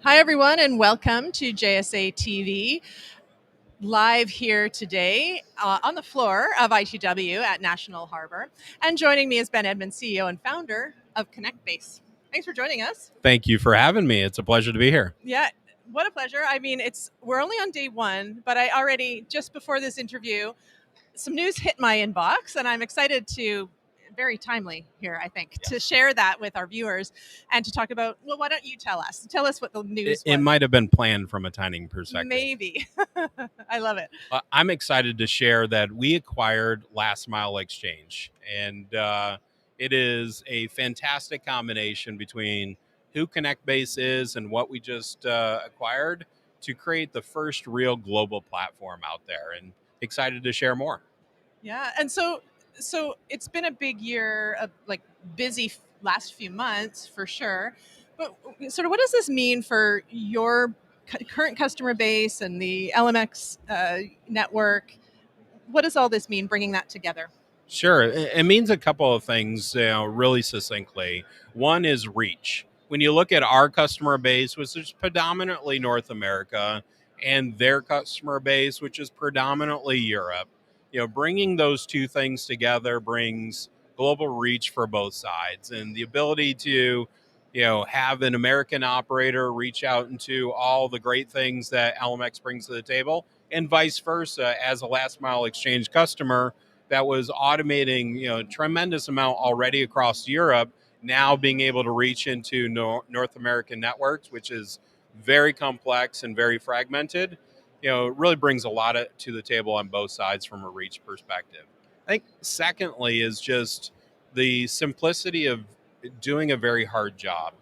Hi, everyone, and welcome to JSA TV. Live here today on the floor of ITW at National Harbor. And joining me is Edmond, CEO and founder of Connectbase. Thanks for joining us. Thank you for having me. It's a pleasure to be here. Yeah, what a pleasure. I mean, we're only on day one, but I already, just before this interview, some news hit my inbox, and I'm excited to, very timely here, I think, to share that with our viewers and to talk about, well, why don't you tell us? Tell us what the news It was. might have been planned from a timing perspective. Maybe. I love it. I'm excited to share that we acquired Last Mile Exchange, and it is a fantastic combination between who Connectbase is and what we just acquired to create the first real global platform out there, and excited to share more. Yeah, and so it's been a big year of busy last few months for sure. But sort of what does this mean for your current customer base and the LMX network? What does all this mean, bringing that together? Sure. It means a couple of things, really succinctly. One is reach. When you look at our customer base, which is predominantly North America, and their customer base, which is predominantly Europe, bringing those two things together brings global reach for both sides, and the ability to, have an American operator reach out into all the great things that LMX brings to the table, and vice versa. As a last mile exchange customer that was automating, tremendous amount already across Europe, now being able to reach into North American networks, which is very complex and very fragmented, it really brings a lot to the table on both sides from a reach perspective. I think secondly is just the simplicity of doing a very hard job.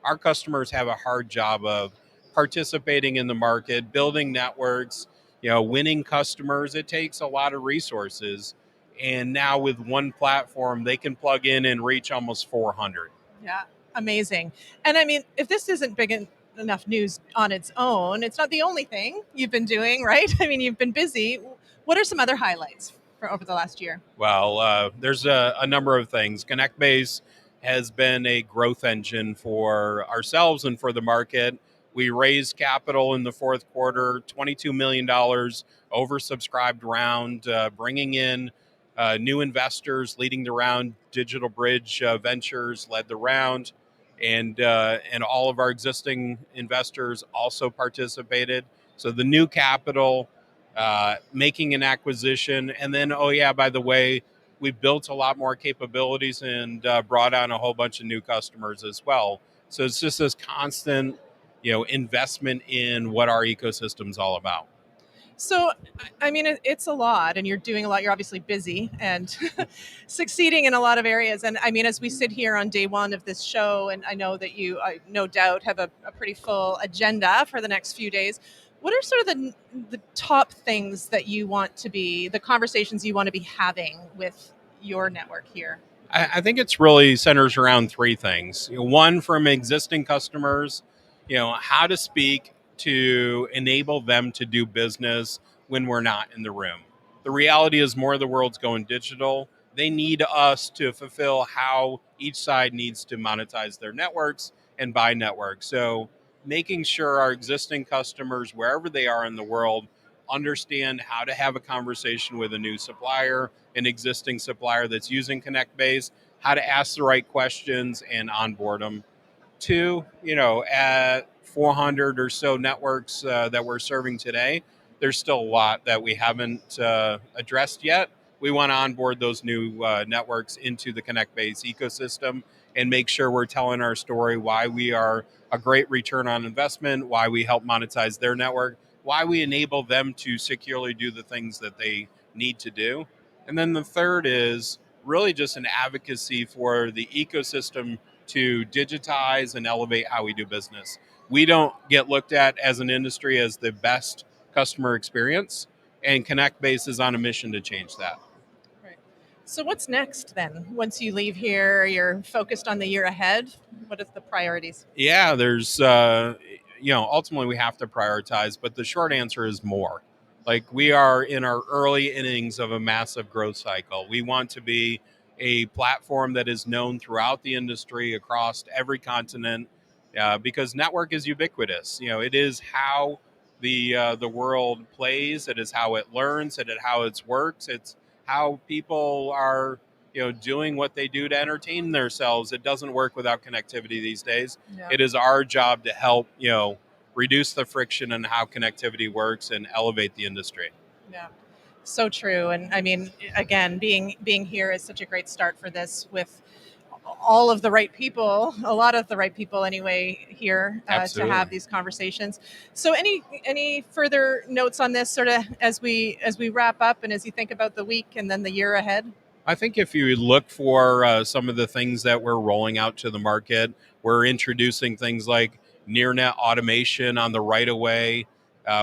Our customers have a hard job of participating in the market, building networks, winning customers. It takes a lot of resources. And now with one platform, they can plug in and reach almost 400. Yeah, amazing. And I mean, if this isn't enough news on its own, it's not the only thing you've been doing, right? I mean, you've been busy. What are some other highlights for over the last year? Well, there's a number of things. Connectbase has been a growth engine for ourselves and for the market. We raised capital in the fourth quarter, $22 million, oversubscribed round, bringing in new investors, leading the round. Digital Bridge Ventures led the round, and all of our existing investors also participated. So the new capital, making an acquisition, and then, oh yeah, by the way, we built a lot more capabilities and brought on a whole bunch of new customers as well. So it's just this constant, investment in what our ecosystem's all about. So, I mean, it's a lot, and you're doing a lot. You're obviously busy and succeeding in a lot of areas. And I mean, as we sit here on day one of this show, and I know that you, no doubt, have a pretty full agenda for the next few days. What are sort of the top things that you want to be, the conversations you want to be having with your network here? I think it's really centers around three things. One, from existing customers, how to speak to enable them to do business when we're not in the room. The reality is more of the world's going digital. They need us to fulfill how each side needs to monetize their networks and buy networks. So making sure our existing customers, wherever they are in the world, understand how to have a conversation with a new supplier, an existing supplier that's using Connectbase, how to ask the right questions and onboard them. Two, at 400 or so networks that we're serving today, there's still a lot that we haven't addressed yet. We want to onboard those new networks into the Connectbase ecosystem and make sure we're telling our story, why we are a great return on investment, why we help monetize their network, why we enable them to securely do the things that they need to do. And then the third is really just an advocacy for the ecosystem to digitize and elevate how we do business. We don't get looked at as an industry as the best customer experience, and Connectbase is on a mission to change that. Right. So what's next then? Once you leave here, you're focused on the year ahead. What is the priorities? Yeah, there's, ultimately we have to prioritize, but the short answer is more. Like, we are in our early innings of a massive growth cycle. We want to be a platform that is known throughout the industry across every continent, because network is ubiquitous. It is how the world plays. It is how it learns. It is how it works. It's how people are doing what they do to entertain themselves. It doesn't work without connectivity these days. Yeah. It is our job to help reduce the friction in how connectivity works and elevate the industry. Yeah. So true. And I mean, again, being here is such a great start for this with all of the right people, a lot of the right people anyway here to Absolutely. have these conversations. So any further notes on this sort of as we wrap up and as you think about the week and then the year ahead? I think if you look for some of the things that we're rolling out to the market, we're introducing things like near net automation on the right of way,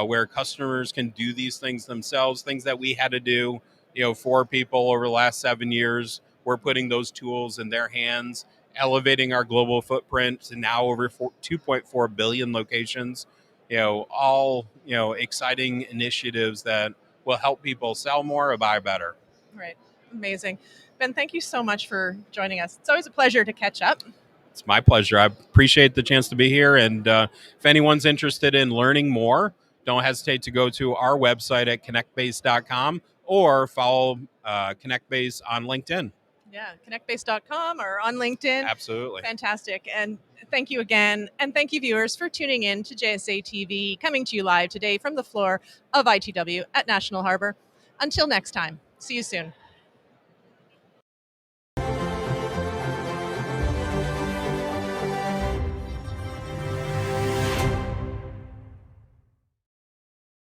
where customers can do these things themselves, things that we had to do, for people over the last 7 years. We're putting those tools in their hands, elevating our global footprint to now over 2.4 billion locations. All exciting initiatives that will help people sell more or buy better. Right. Amazing. Ben, thank you so much for joining us. It's always a pleasure to catch up. It's my pleasure. I appreciate the chance to be here. And if anyone's interested in learning more, don't hesitate to go to our website at connectbase.com or follow Connectbase on LinkedIn. Yeah, connectbase.com or on LinkedIn. Absolutely. Fantastic. And thank you again. And thank you, viewers, for tuning in to JSA TV, coming to you live today from the floor of ITW at National Harbor. Until next time, see you soon.